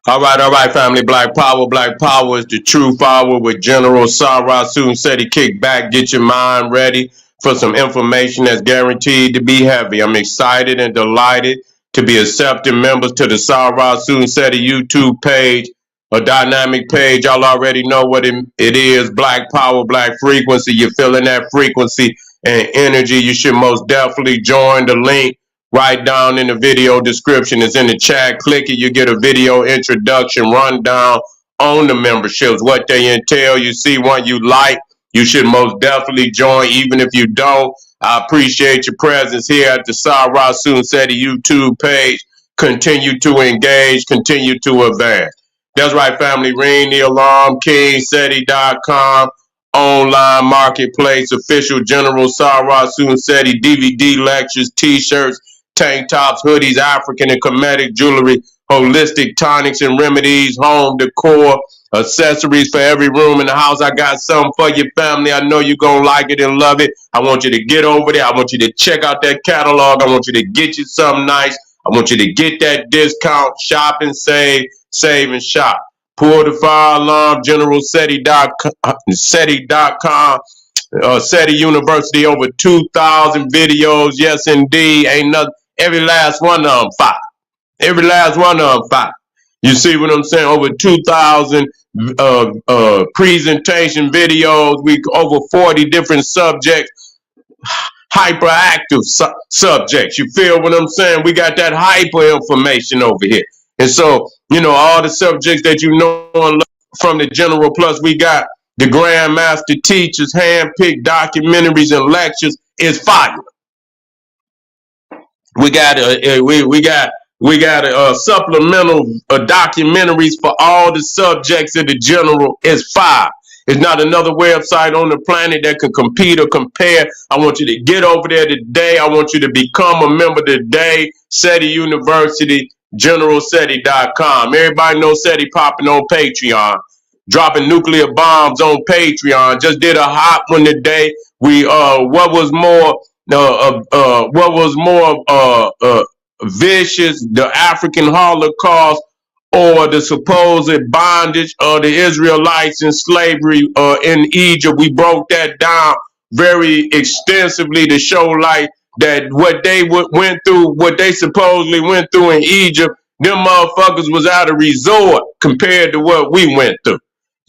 All right, family. Black Power. Black Power is the true power with General Sarah Soon said he kick back, get your mind ready for some information that's guaranteed to be heavy. I'm excited and delighted to be accepting members to the Sarah Soon said YouTube page, a dynamic page. Y'all already know what it is. Black Power, Black Frequency. You're feeling that frequency and energy. You should most definitely join the link right down in the video description. It's in the chat. Click it. You get a video introduction rundown on the memberships, what they entail. You see one you like, you should most definitely join. Even if you don't, I appreciate your presence here at the Sarah Soon Seti YouTube page. Continue to engage, continue to advance. That's right, family. Ring the alarm, KingSeti.com, online marketplace, official General Sarah Soon Seti DVD lectures, t-shirts, tank tops, hoodies, African and Kemetic jewelry, holistic tonics and remedies, home decor, accessories for every room in the house. I got something for your family. I know you're going to like it and love it. I want you to get over there. I want you to check out that catalog. I want you to get you something nice. I want you to get that discount, shop and save and shop. Pull the fire alarm, Seti.com. Seti University, over 2,000 videos. Yes, indeed. Ain't nothing. Every last one of them fire. Every last one of them fire. You see what I'm saying? Over 2,000 presentation videos. We over 40 different subjects, hyperactive subjects. You feel what I'm saying? We got that hyper information over here. And so, all the subjects that you know from the general, plus we got the grandmaster teachers, hand-picked documentaries and lectures is fire. We got supplemental documentaries for all the subjects of the general. Is fire. There's not another website on the planet that can compete or compare. I want you to get over there today. I want you to become a member today. SETI University, GeneralSETI.com. Everybody knows SETI popping on Patreon, dropping nuclear bombs on Patreon. Just did a hot one today. We what was more vicious, the African Holocaust or the supposed bondage of the Israelites in slavery in Egypt? We broke that down very extensively to show like that what they went through, what they supposedly went through in Egypt, them motherfuckers was at a resort compared to what we went through.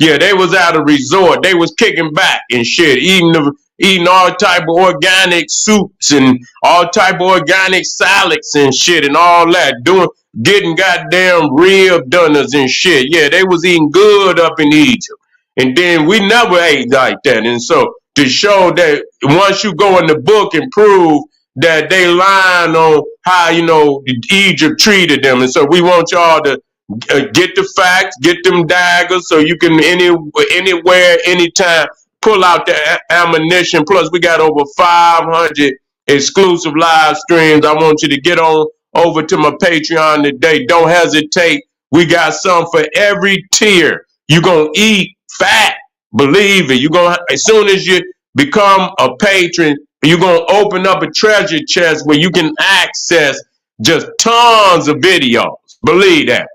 Yeah, they was at a resort. They was kicking back and shit, eating all type of organic soups and all type of organic salads and shit and all that, getting goddamn rib dinners and shit. Yeah, they was eating good up in Egypt. And then we never ate like that. And so to show that once you go in the book and prove that they lying on how, Egypt treated them. And so we want y'all to get the facts, get them daggers, so you can anywhere, anytime, pull out the ammunition. Plus, we got over 500 exclusive live streams. I want you to get on over to my Patreon today. Don't hesitate. We got some for every tier. You're going to eat fat. Believe it. As soon as you become a patron, you're going to open up a treasure chest where you can access just tons of videos. Believe that.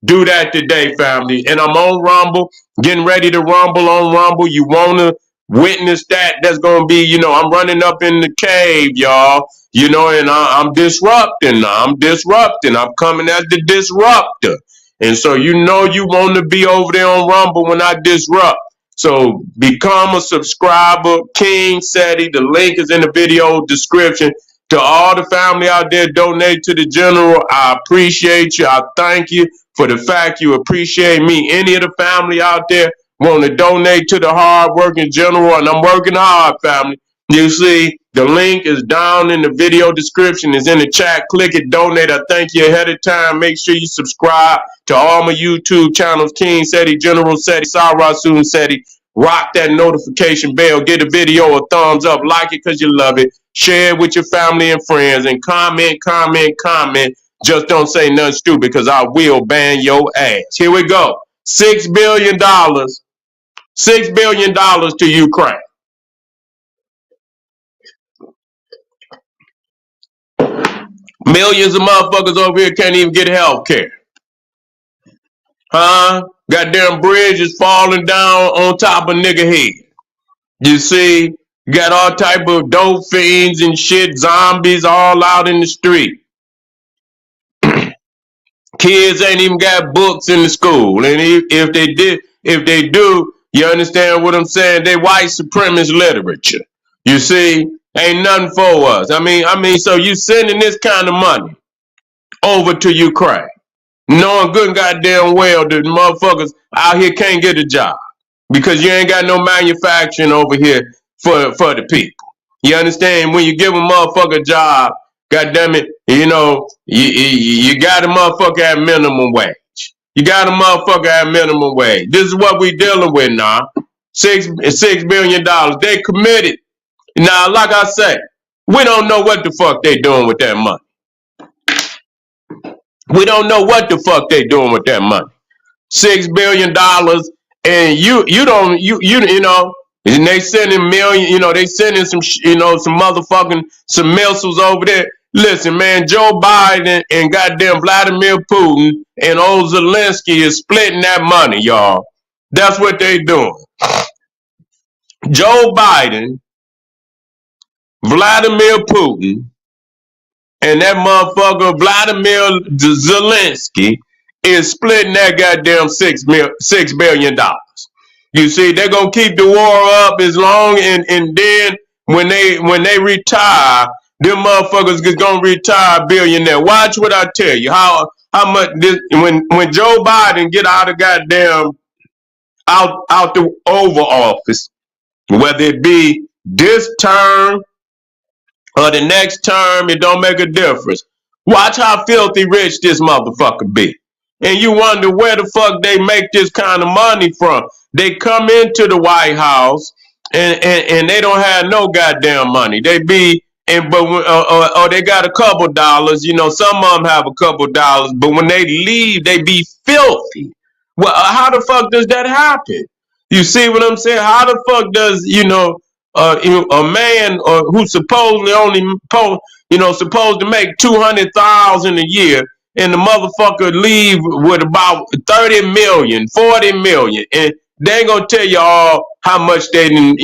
Do that today, family. And I'm on Rumble, getting ready to rumble on Rumble. You want to witness that? That's going to be, I'm running up in the cave, y'all. And I'm disrupting. I'm coming as the disruptor. And so, you want to be over there on Rumble when I disrupt. So become a subscriber, King Seti. The link is in the video description. To all the family out there, donate to the general. I appreciate you. I thank you for the fact you appreciate me. Any of the family out there want to donate to the hard-working general, and I'm working hard, family. You see, the link is down in the video description. It's in the chat. Click it, donate. I thank you ahead of time. Make sure you subscribe to all my YouTube channels, King Seti, General Seti, Sarah Soon Seti. Rock that notification bell. Give the video a thumbs up. Like it because you love it. Share it with your family and friends. And comment. Just don't say nothing stupid because I will ban your ass. Here we go. $6 billion. $6 billion to Ukraine. Millions of motherfuckers over here can't even get health care. Huh? Goddamn bridge is falling down on top of nigga head. You see, got all type of dope fiends and shit, zombies all out in the street. Kids ain't even got books in the school, and if they do, you understand what I'm saying? They white supremacist literature. You see, ain't nothing for us. So you sending this kind of money over to Ukraine, knowing good and goddamn well that motherfuckers out here can't get a job because you ain't got no manufacturing over here for the people. You understand? When you give a motherfucker a job, goddamn it, you got a motherfucker at minimum wage. You got a motherfucker at minimum wage. This is what we dealing with now. $6 billion. They committed. Now, like I say, we don't know what the fuck they doing with that money. We don't know what the fuck they doing with that money. $6 billion, and and they sending they sending some motherfucking some missiles over there. Listen, man, Joe Biden and goddamn Vladimir Putin and old Zelensky is splitting that money, y'all. That's what they doing. Joe Biden, Vladimir Putin, and that motherfucker Vladimir Zelensky is splitting that goddamn $6 billion. You see, they're gonna keep the war up as long, and then when they retire, them motherfuckers is gonna retire billionaire. Watch what I tell you. How much this when Joe Biden get out of goddamn out the Oval Office, whether it be this term or the next term, it don't make a difference. Watch how filthy rich this motherfucker be. And you wonder where the fuck they make this kind of money from. They come into the White House and they don't have no goddamn money. They be or they got a couple dollars. Some of them have a couple dollars, but when they leave, they be filthy. Well, how the fuck does that happen? You see what I'm saying? How the fuck does a man who's supposedly supposed to make 200,000 a year, and the motherfucker leave with about 30 million, 40 million, and they ain't gonna tell you all how much they done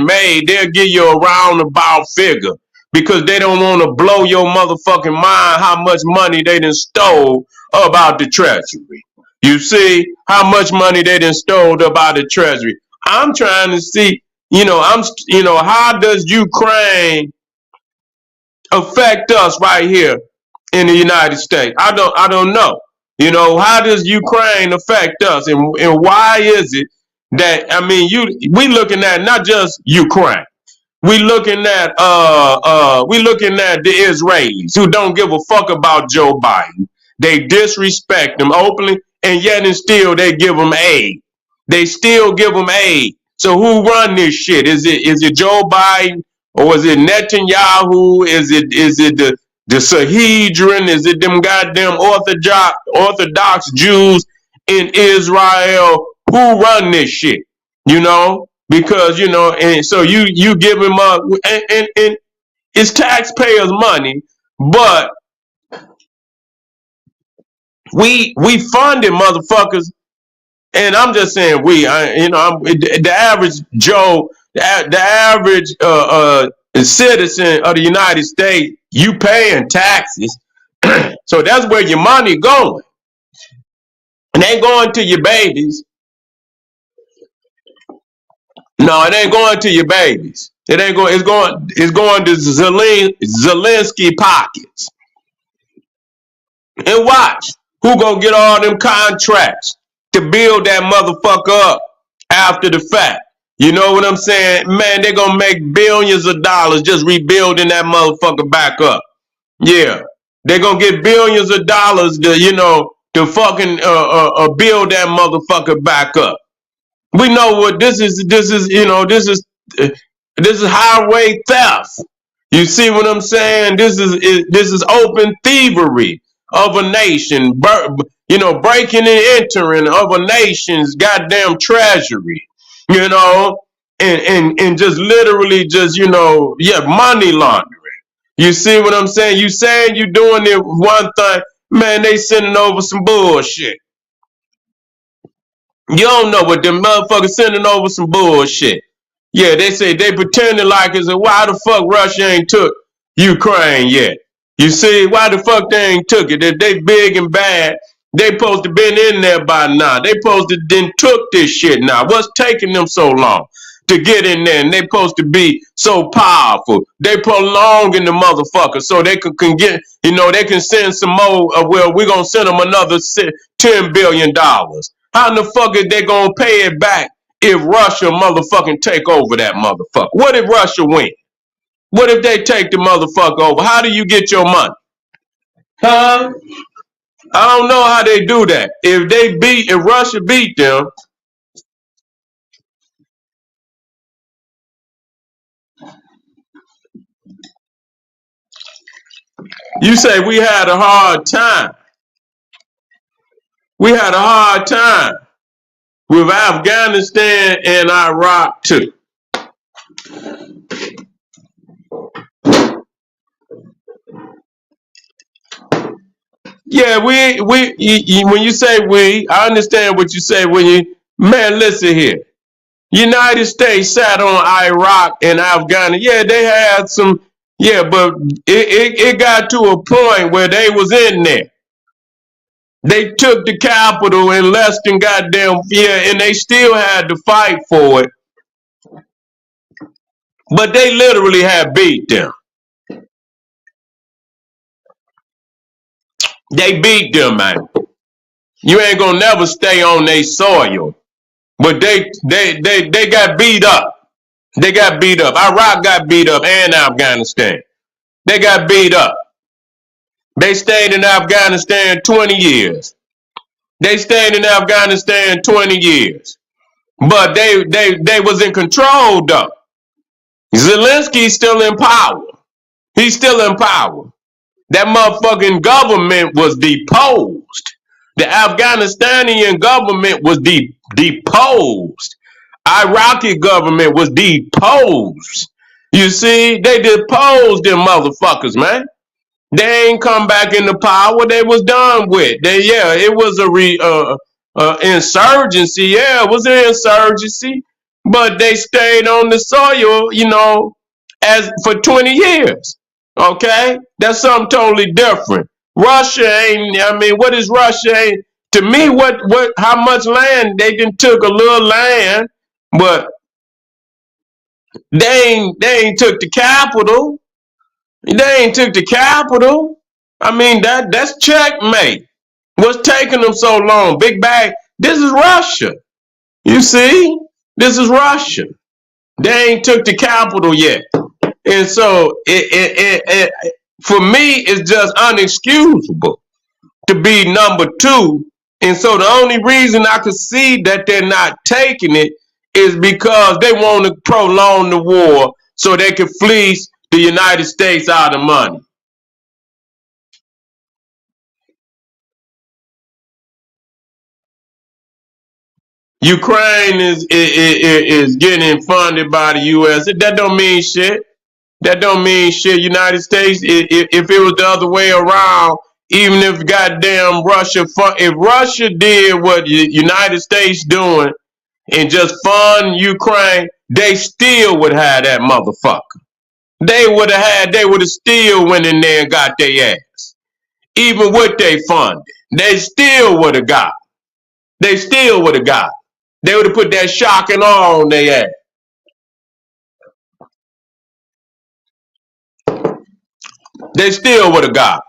made. They'll give you a roundabout figure because they don't want to blow your motherfucking mind how much money they done stole about the treasury. You see how much money they done stole about the treasury. I'm trying to see, how does Ukraine affect us right here in the United States? I don't know. How does Ukraine affect us, and why is it that we looking at not just Ukraine. We looking at the Israelis who don't give a fuck about Joe Biden. They disrespect him openly, and yet and still they give him aid. They still give him aid. So who run this shit? Is it Joe Biden, or is it Netanyahu? Is it the Sahedrin? Is it them goddamn Orthodox Jews in Israel? Who run this shit? Because and so you give him up, and it's taxpayers' money, but we funded motherfuckers. And I'm just saying the average Joe, the average citizen of the United States, you paying taxes, so that's where your money going, and ain't going to your babies. No, it ain't going to your babies. It ain't going. It's going to Zelensky pockets. And watch who gonna get all them contracts to build that motherfucker up after the fact. You know what I'm saying? Man, they're gonna make billions of dollars just rebuilding that motherfucker back up. Yeah. They're gonna get billions of dollars to fucking build that motherfucker back up. We know what this is. This is highway theft. You see what I'm saying? This is open thievery of a nation. Breaking and entering of a nation's goddamn treasury. And just literally money laundering. You see what I'm saying? You saying you doing it one thing, man, they sending over some bullshit. You don't know what them motherfuckers sending over some bullshit. Yeah, they say they pretending like it's a why the fuck Russia ain't took Ukraine yet. You see, why the fuck they ain't took it? If they big and bad, they supposed to been in there by now. They supposed to then took this shit now. What's taking them so long to get in there? And they supposed to be so powerful. They prolonging the motherfucker so they can get, they can send some more. Well, we're gonna send them another $10 billion. How in the fuck is they gonna pay it back if Russia motherfucking take over that motherfucker? What if Russia win? What if they take the motherfucker over? How do you get your money? Huh? I don't know how they do that. If Russia beat them, you say we had a hard time. We had a hard time with Afghanistan and Iraq too. Yeah, when you say we, I understand what you say when man, listen here. United States sat on Iraq and Afghanistan. Yeah, they had some, yeah, but it got to a point where they was in there. They took the capital in less than goddamn, yeah, and they still had to fight for it. But they literally had beat them. They beat them, man. You ain't gonna never stay on their soil. But they got beat up. They got beat up. Iraq got beat up and Afghanistan. They got beat up. They stayed in Afghanistan 20 years. They stayed in Afghanistan 20 years. But they was in control though. Zelensky's still in power. He's still in power. That motherfucking government was deposed. The Afghanistani government was deposed. Iraqi government was deposed. You see, they deposed them motherfuckers, man. They ain't come back into power. They was done with. It was a insurgency. Yeah, it was an insurgency, but they stayed on the soil, as for 20 years. Okay, that's something totally different. Russia ain't. I mean, what is Russia ain't? To me, how much land they done took a little land, but they ain't took the capital. They ain't took the capital. I mean, that's checkmate. What's taking them so long? Big bag. This is Russia. You see? This is Russia. They ain't took the capital yet. And so for me, it's just unexcusable to be number two. And so the only reason I could see that they're not taking it is because they want to prolong the war so they can fleece the United States out of money. Ukraine is getting funded by the U.S. That don't mean shit. That don't mean shit. United States, if it was the other way around, even if goddamn if Russia did what the United States doing and just fund Ukraine, they still would have that motherfucker. They would have still went in there and got their ass. Even with they funding, they still would have got. They still would have got. They would have put that shock and awe on their ass. They still would have got.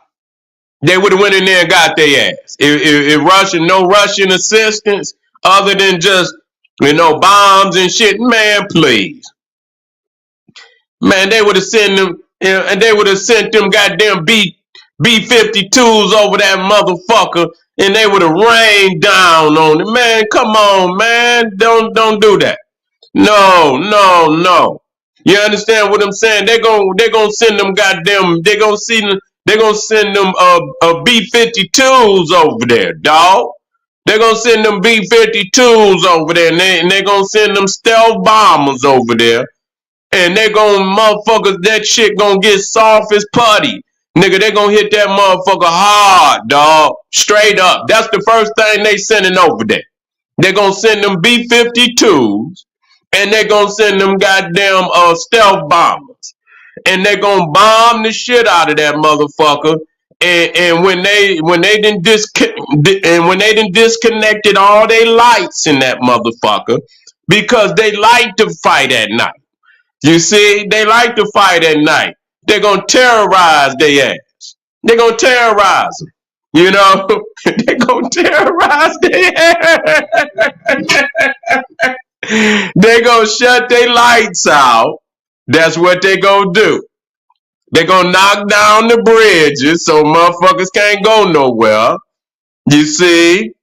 They would have went in there and got their ass. If no Russian assistance other than just, bombs and shit, man, please. Man, they would have sent them, and they would have sent them goddamn B-52s over that motherfucker, and they would have rained down on it. Man, come on, man. Don't do that. No. You understand what I'm saying? They're gonna send them goddamn. They're gonna send them B-52s over there, dog. They're gonna send them B-52s over there, and they're gonna send them stealth bombers over there, and they're gonna motherfuckers. That shit gonna get soft as putty, nigga. They're gonna hit that motherfucker hard, dog. Straight up. That's the first thing they sending over there. They're gonna send them B-52s, and they're gonna send them goddamn stealth bombers, and they're gonna bomb the shit out of that motherfucker. And when they didn't disconnected all their lights in that motherfucker, because they like to fight at night. You see, they like to fight at night. They're gonna terrorize their ass. They're gonna terrorize them. You know, they're gonna terrorize their ass. They gonna shut their lights out. That's what they gonna do. They gonna knock down the bridges so motherfuckers can't go nowhere. You see,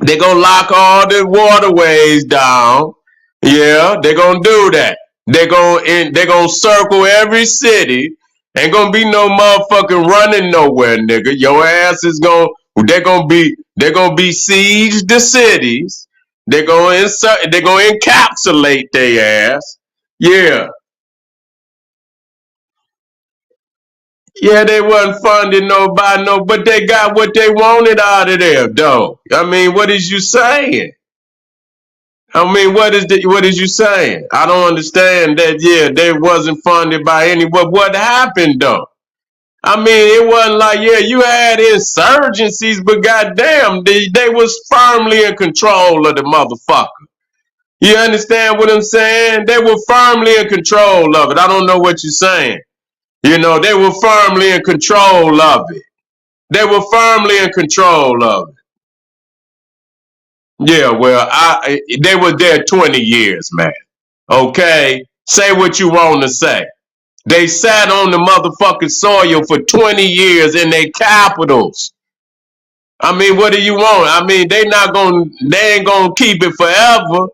they gonna lock all the waterways down. Yeah, they gonna do that. They gonna circle every city. Ain't gonna be no motherfucking running nowhere, nigga. Your ass is gonna. They gonna besiege the cities. They gonna insert. They gonna encapsulate their ass. Yeah, yeah. They wasn't funding nobody, no, but they got what they wanted out of there, though. I mean, what is you saying? I mean, what is you saying? I don't understand that. Yeah, they wasn't funded by any. But what happened though? I mean, it wasn't like, yeah, you had insurgencies, but goddamn, they was firmly in control of the motherfucker. You understand what I'm saying? They were firmly in control of it. I don't know what you're saying. You know, they were firmly in control of it. They were firmly in control of it. Yeah, well, they were there 20 years, man. Okay? Say what you want to say. They sat on the motherfucking soil for 20 years in their capitals. I mean, what do you want? I mean, they ain't gonna keep it forever.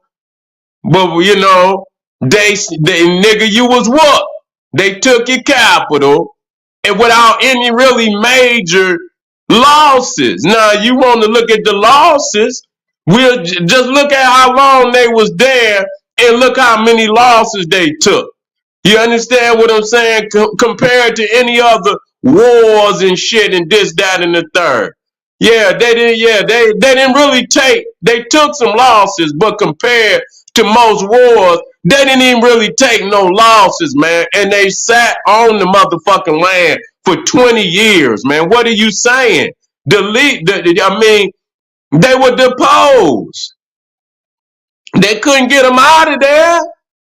But you know, they nigga, you was what? They took your capital and without any really major losses. Now you want to look at the losses? We'll just look at how long they was there and look how many losses they took. You understand what I'm saying? Compared to any other wars and shit and this, that, and the third. Yeah, they didn't. Yeah, they didn't really take. They took some losses, but compared to most wars, they didn't even really take no losses, man. And they sat on the motherfucking land for 20 years, man. What are you saying? I mean, they were deposed. They couldn't get them out of there.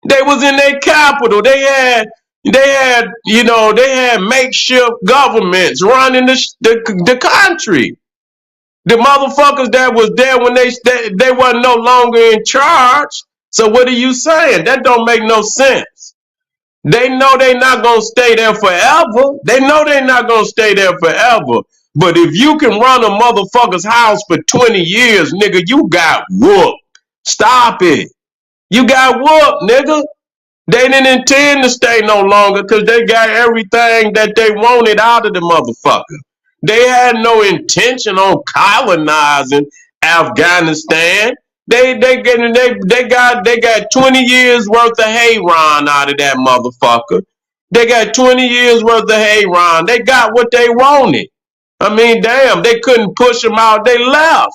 They was in their capital. They had makeshift governments running the country. The motherfuckers that was there when they wasn't no longer in charge. So what are you saying? That don't make no sense. They know they not gonna stay there forever. They know they not gonna stay there forever. But if you can run a motherfucker's house for 20 years, nigga, you got whooped. Stop it. You got whooped, nigga. They didn't intend to stay no longer because they got everything that they wanted out of the motherfucker. They had no intention on colonizing Afghanistan. They got 20 years worth of Hayron out of that motherfucker. They got 20 years worth of Hayron. They got what they wanted. I mean, damn, they couldn't push them out. They left.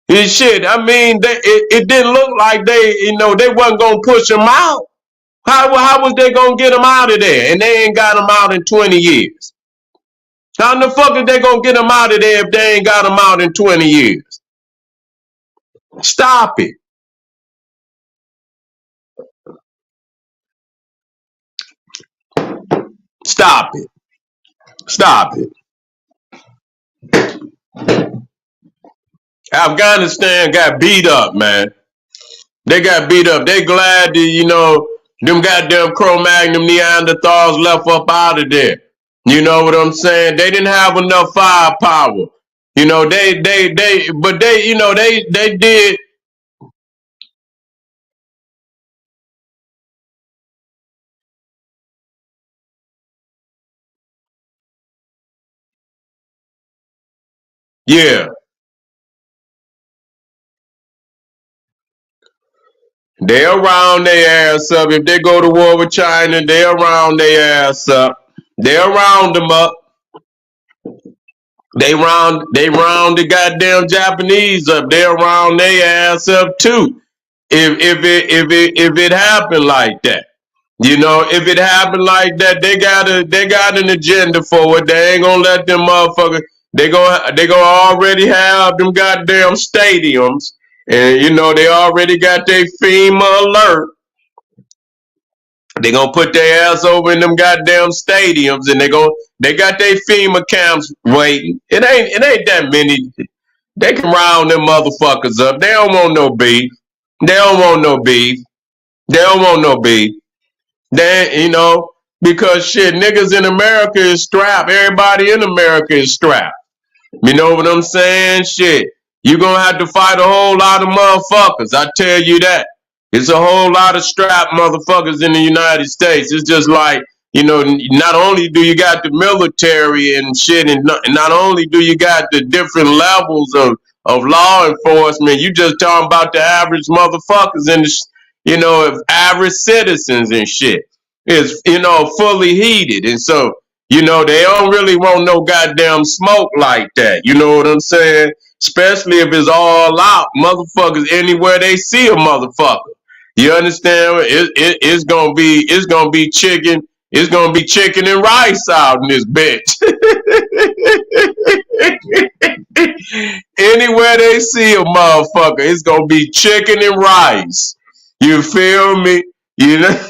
And shit, I mean, it didn't look like they wasn't gonna push them out. How was they gonna get them out of there? And they ain't got them out in 20 years. How in the fuck are they gonna get them out of there if they ain't got them out in 20 years? Stop it. Stop it. Stop it. Afghanistan got beat up, man. They got beat up. They glad that, them goddamn Cro-Magnon Neanderthals left up out of there. You know what I'm saying? They didn't have enough firepower. They did. Yeah. They'll round their ass up. If they go to war with China, they'll round their ass up. They'll round them up. They round the goddamn Japanese up. They round their ass up too. If it happened like that. If it happened like that, they got an agenda for it. They ain't gonna let them motherfuckers. They gonna already have them goddamn stadiums, and they already got their FEMA alert. They gonna put their ass over in them goddamn stadiums, and they got their FEMA camps waiting. It ain't that many. They can round them motherfuckers up. They don't want no beef. They don't want no beef. They don't want no beef. Then, because shit, niggas in America is strapped. Everybody in America is strapped. You know what I'm saying? Shit. You gonna have to fight a whole lot of motherfuckers. I tell you that. It's a whole lot of strapped motherfuckers in the United States. It's just like, not only do you got the military and shit, and not only do you got the different levels of law enforcement, you just talking about the average motherfuckers and average citizens and shit. Is, fully heated. And so, they don't really want no goddamn smoke like that. You know what I'm saying? Especially if it's all out. Motherfuckers, anywhere they see a motherfucker. You understand? It's gonna be chicken. It's gonna be chicken and rice out in this bitch. Anywhere they see a motherfucker, it's gonna be chicken and rice. You feel me? You know?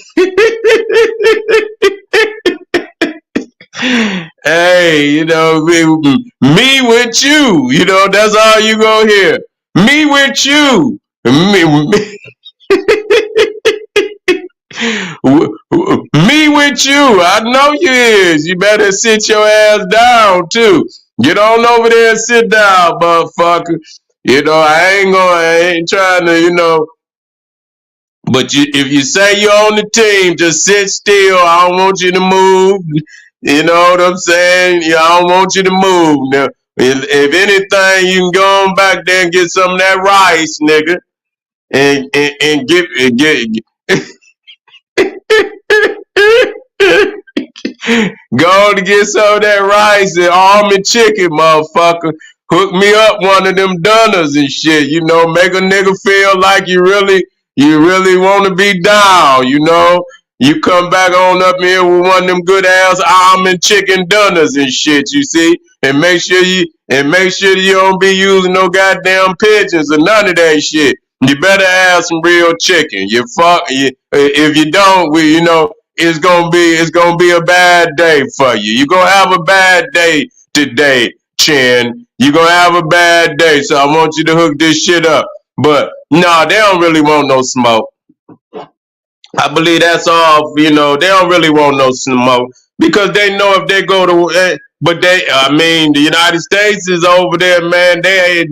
Hey, me with you. That's all you gonna hear. Me with you. Me with you. I know you is. You better sit your ass down too. Get on over there and sit down, motherfucker. I ain't trying to. But if you say you're on the team, just sit still. I don't want you to move. You know what I'm saying? Yeah, I don't want you to move. Now, if anything, you can go on back there and get some of that rice, nigga, and go to get some of that rice and almond chicken, motherfucker. Hook me up one of them donors and shit. Make a nigga feel like you really want to be down. You come back on up here with one of them good ass almond chicken donors and shit. You see, and make sure you don't be using no goddamn pigeons or none of that shit. You better have some real chicken. If you don't, it's gonna be a bad day for you. You're gonna have a bad day today, Chin. You're gonna have a bad day. So I want you to hook this shit up. But no, they don't really want no smoke. I believe that's all. They don't really want no smoke because they know if they go to, the United States is over there, man. They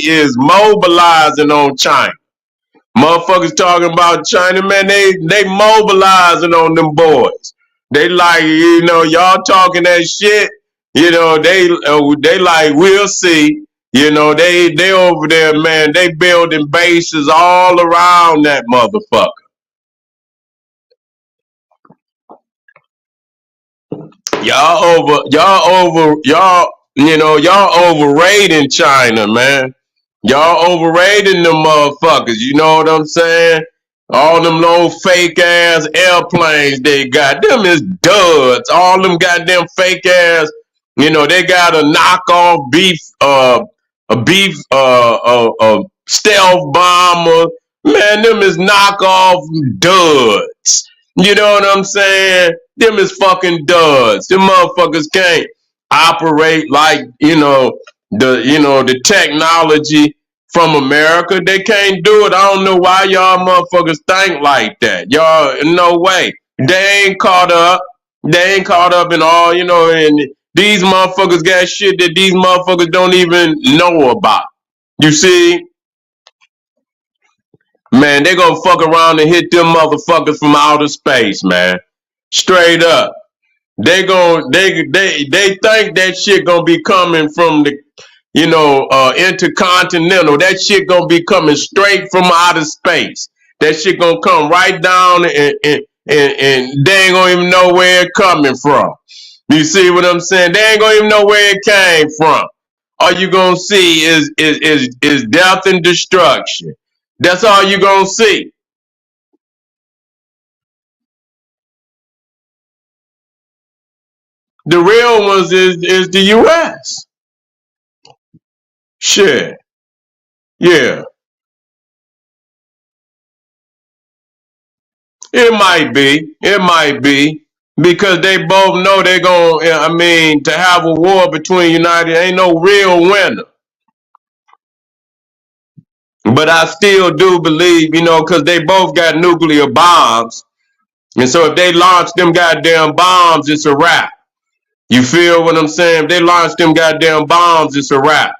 is mobilizing on China. Motherfuckers talking about China, man. They mobilizing on them boys. They like, y'all talking that shit. They like, we'll see. They over there, man. They building bases all around that motherfucker. Y'all overrating China, man. Y'all overrating them motherfuckers. You know what I'm saying? All them little fake ass airplanes they got. Them is duds. All them goddamn fake ass. They got a knockoff stealth bomber. Man, them is knockoff duds. You know what I'm saying? Them is fucking duds. Them motherfuckers can't operate like, the technology from America. They can't do it. I don't know why y'all motherfuckers think like that. Y'all, no way. They ain't caught up. They ain't caught up in all, and these motherfuckers got shit that these motherfuckers don't even know about. You see? Man, they gonna fuck around and hit them motherfuckers from outer space, man. Straight up. They think that shit gonna be coming from the intercontinental. That shit gonna be coming straight from outer space. That shit gonna come right down and they ain't gonna even know where it coming from. You see what I'm saying? They ain't gonna even know where it came from. all you gonna see is death and destruction. That's all you gonna see. The real ones is the U.S. Shit. Yeah. It might be. It might be. Because they both know they're going, I mean, to have a war between United, ain't no real winner. But I still do believe, because they both got nuclear bombs. And so if they launch them goddamn bombs, it's a wrap. You feel what I'm saying? If they launch them goddamn bombs, it's a wrap.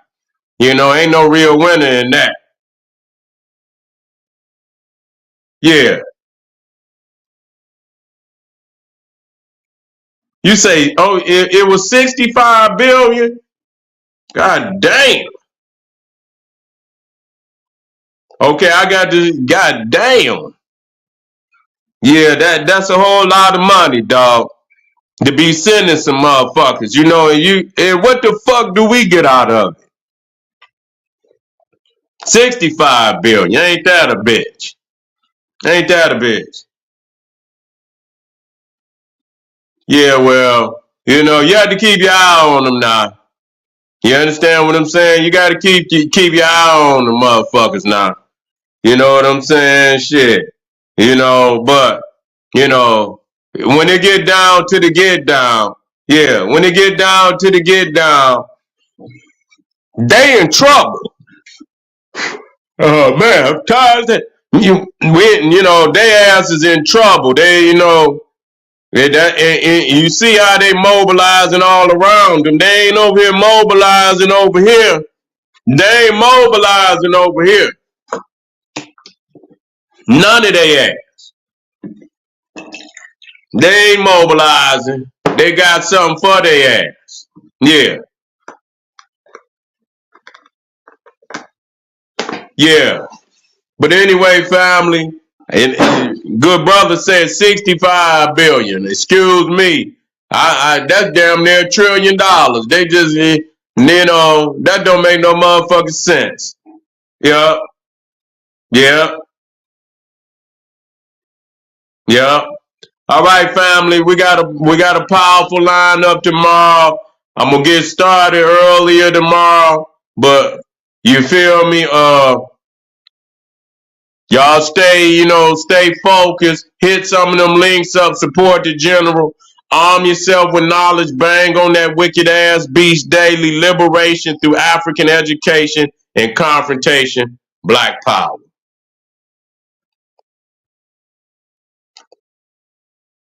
Ain't no real winner in that. Yeah. You say, oh, it was 65 billion? God damn. Okay, I got this. God damn. Yeah, that's a whole lot of money, dog. To be sending some motherfuckers, and what the fuck do we get out of it? 65 billion. Ain't that a bitch? Ain't that a bitch? Yeah, well, you have to keep your eye on them now. You understand what I'm saying? You got to keep your eye on the motherfuckers now. You know what I'm saying? Shit. But when it get down to the get down, yeah, when it get down to the get down, they in trouble. Oh man, I'm tired of that. Their ass is in trouble. And you see how they mobilizing all around them. They ain't over here mobilizing over here. They ain't mobilizing over here. None of they ass. They ain't mobilizing. They got something for their ass. Yeah, yeah. But anyway, family, and good brother said 65 billion. Excuse me. That's damn near $1 trillion. They just, that don't make no motherfucking sense. Yeah, yeah, yeah. All right, family, we got a powerful lineup tomorrow. I'm gonna get started earlier tomorrow, but you feel me? Y'all stay focused. Hit some of them links up. Support the general. Arm yourself with knowledge. Bang on that wicked ass beast daily. Liberation through African education and confrontation. Black power.